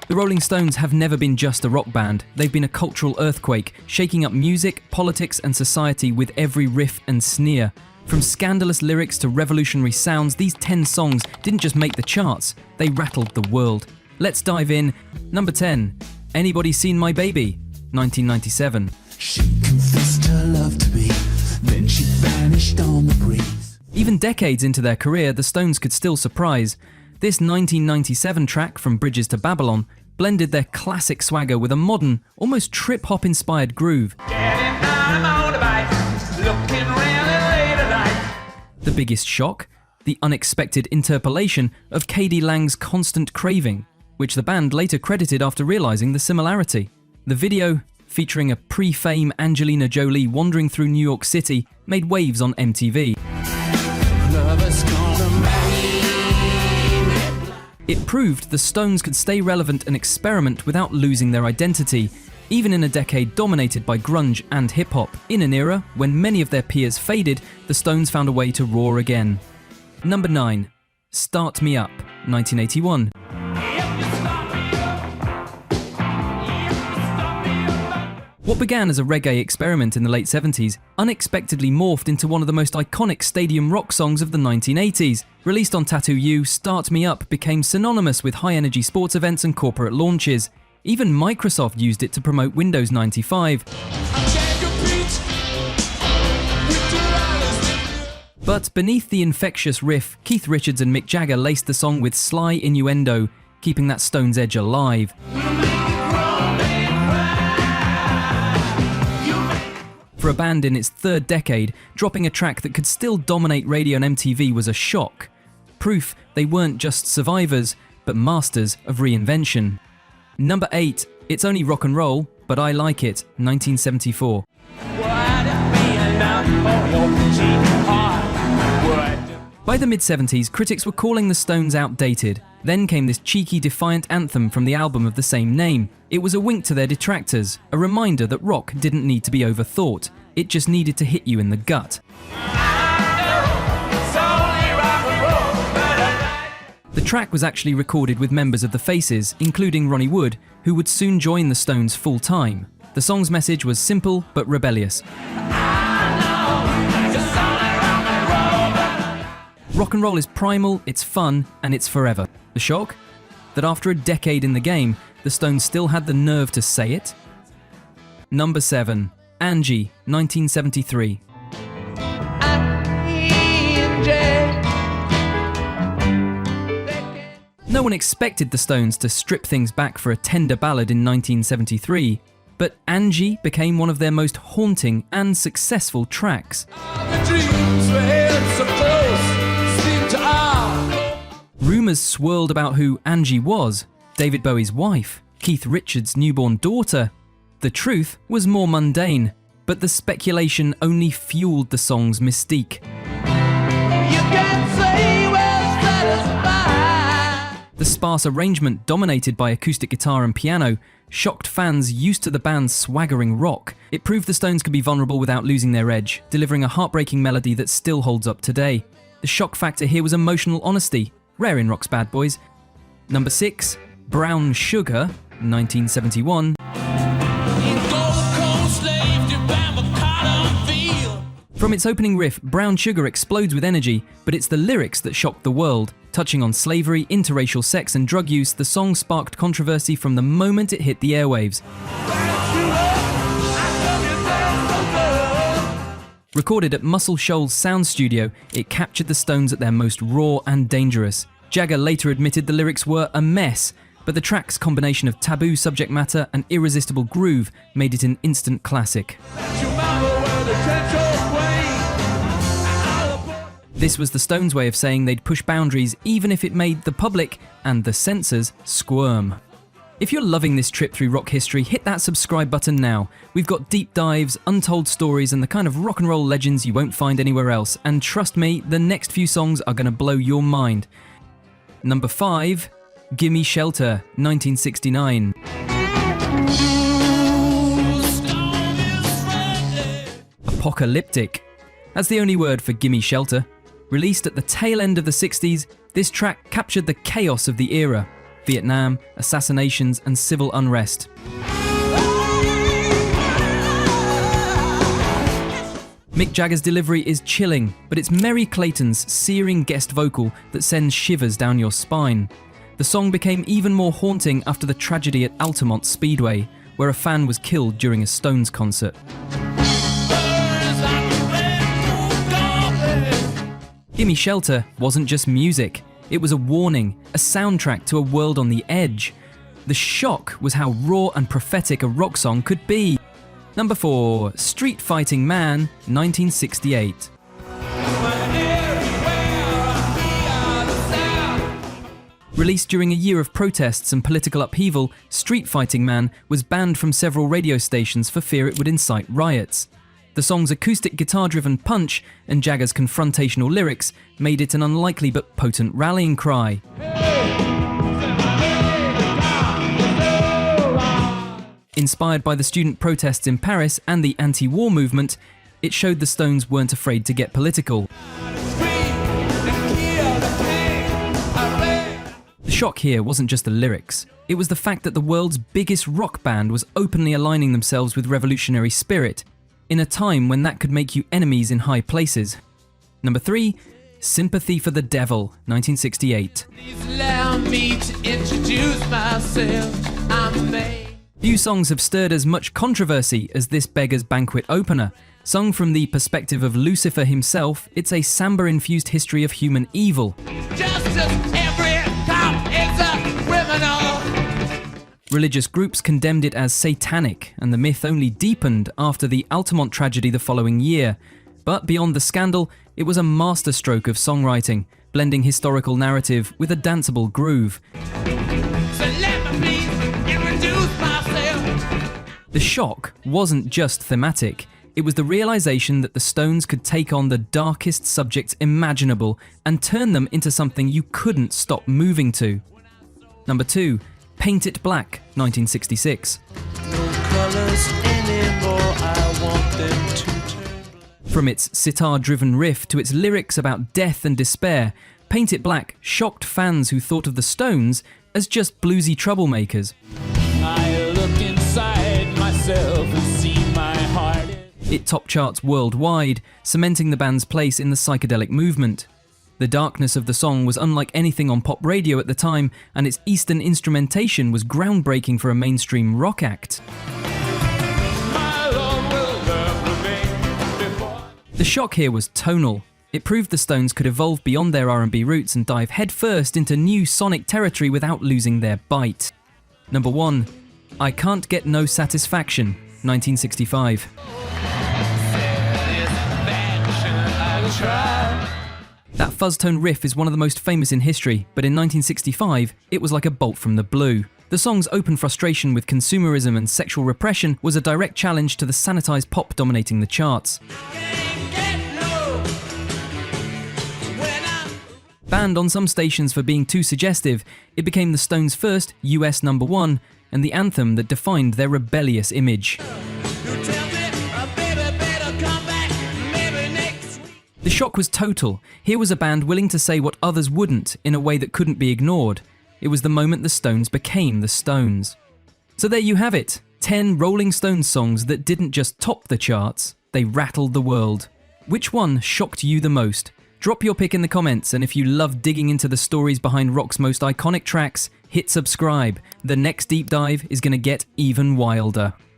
The Rolling Stones have never been just a rock band. They've been a cultural earthquake, shaking up music, politics and society with every riff and sneer. From scandalous lyrics to revolutionary sounds, these 10 songs didn't just make the charts, they rattled the world. Let's dive in. Number 10, Anybody Seen My Baby? 1997. She confessed her love to me, then she vanished on the breeze. Even decades into their career, the Stones could still surprise. This 1997 track, From Bridges to Babylon, blended their classic swagger with a modern, almost trip-hop inspired groove. The biggest shock? The unexpected interpolation of K.D. Lang's Constant Craving, which the band later credited after realising the similarity. The video, featuring a pre-fame Angelina Jolie wandering through New York City, made waves on MTV. It proved the Stones could stay relevant and experiment without losing their identity, even in a decade dominated by grunge and hip-hop. In an era when many of their peers faded, the Stones found a way to roar again. Number 9, Start Me Up, 1981. What began as a reggae experiment in the late 70s unexpectedly morphed into one of the most iconic stadium rock songs of the 1980s. Released on Tattoo You, Start Me Up became synonymous with high-energy sports events and corporate launches. Even Microsoft used it to promote Windows 95. But beneath the infectious riff, Keith Richards and Mick Jagger laced the song with sly innuendo, keeping that Stones edge alive. For a band in its third decade, dropping a track that could still dominate radio and MTV was a shock. Proof they weren't just survivors, but masters of reinvention. Number 8, It's Only Rock and Roll, But I Like It, 1974. By the mid-70s, critics were calling the Stones outdated. Then came this cheeky, defiant anthem from the album of the same name. It was a wink to their detractors, a reminder that rock didn't need to be overthought. It just needed to hit you in the gut. The track was actually recorded with members of the Faces, including Ronnie Wood, who would soon join the Stones full-time. The song's message was simple but rebellious. Rock and roll is primal, it's fun, and it's forever. The shock? That after a decade in the game, the Stones still had the nerve to say it? Number 7, Angie, 1973. No one expected the Stones to strip things back for a tender ballad in 1973, but Angie became one of their most haunting and successful tracks. Rumours swirled about who Angie was, David Bowie's wife, Keith Richards' newborn daughter. The truth was more mundane, but the speculation only fueled the song's mystique. The sparse arrangement, dominated by acoustic guitar and piano, shocked fans used to the band's swaggering rock. It proved the Stones could be vulnerable without losing their edge, delivering a heartbreaking melody that still holds up today. The shock factor here was emotional honesty, rare in rock's bad boys. Number 6, Brown Sugar, 1971. From its opening riff, Brown Sugar explodes with energy, but it's the lyrics that shocked the world. Touching on slavery, interracial sex and drug use, the song sparked controversy from the moment it hit the airwaves. Recorded at Muscle Shoals Sound Studio, it captured the Stones at their most raw and dangerous. Jagger later admitted the lyrics were a mess, but the track's combination of taboo subject matter and irresistible groove made it an instant classic. This was the Stones' way of saying they'd push boundaries even if it made the public and the censors squirm. If you're loving this trip through rock history, hit that subscribe button now. We've got deep dives, untold stories, and the kind of rock and roll legends you won't find anywhere else. And trust me, the next few songs are going to blow your mind. Number 5, Gimme Shelter, 1969. Apocalyptic. That's the only word for Gimme Shelter. Released at the tail end of the 60s, this track captured the chaos of the era. Vietnam, assassinations, and civil unrest. Mick Jagger's delivery is chilling, but it's Merry Clayton's searing guest vocal that sends shivers down your spine. The song became even more haunting after the tragedy at Altamont Speedway, where a fan was killed during a Stones concert. Gimme Shelter wasn't just music, it was a warning, a soundtrack to a world on the edge. The shock was how raw and prophetic a rock song could be. Number 4, Street Fighting Man, 1968. Released during a year of protests and political upheaval, Street Fighting Man was banned from several radio stations for fear it would incite riots. The song's acoustic guitar-driven punch and Jagger's confrontational lyrics made it an unlikely but potent rallying cry. Inspired by the student protests in Paris and the anti-war movement, it showed the Stones weren't afraid to get political. The shock here wasn't just the lyrics, it was the fact that the world's biggest rock band was openly aligning themselves with revolutionary spirit, in a time when that could make you enemies in high places. Number 3, Sympathy for the Devil, 1968. Please allow me to introduce myself. I'm May. Few songs have stirred as much controversy as this Beggar's Banquet opener. Sung from the perspective of Lucifer himself, it's a samba-infused history of human evil. Just as every cop is a criminal. Religious groups condemned it as satanic, and the myth only deepened after the Altamont tragedy the following year. But beyond the scandal, it was a masterstroke of songwriting, blending historical narrative with a danceable groove. So let me please introduce myself. The shock wasn't just thematic, it was the realization that the Stones could take on the darkest subjects imaginable and turn them into something you couldn't stop moving to. Number 2, Paint It Black, 1966. No colors anymore, I want them to turn black. From its sitar-driven riff to its lyrics about death and despair, Paint It Black shocked fans who thought of the Stones as just bluesy troublemakers. I look inside myself and see my heart. It topped charts worldwide, cementing the band's place in the psychedelic movement. The darkness of the song was unlike anything on pop radio at the time, and its Eastern instrumentation was groundbreaking for a mainstream rock act. My Lord will love me before. The shock here was tonal. It proved the Stones could evolve beyond their R&B roots and dive headfirst into new sonic territory without losing their bite. Number 1, I Can't Get No Satisfaction, 1965. That fuzztone riff is one of the most famous in history, but in 1965, it was like a bolt from the blue. The song's open frustration with consumerism and sexual repression was a direct challenge to the sanitized pop dominating the charts. Banned on some stations for being too suggestive, it became the Stones' first US number 1 and the anthem that defined their rebellious image. The shock was total. Here was a band willing to say what others wouldn't in a way that couldn't be ignored. It was the moment the Stones became the Stones. So there you have it, 10 Rolling Stones songs that didn't just top the charts, they rattled the world. Which one shocked you the most? Drop your pick in the comments, and if you love digging into the stories behind rock's most iconic tracks, hit subscribe. The next deep dive is going to get even wilder.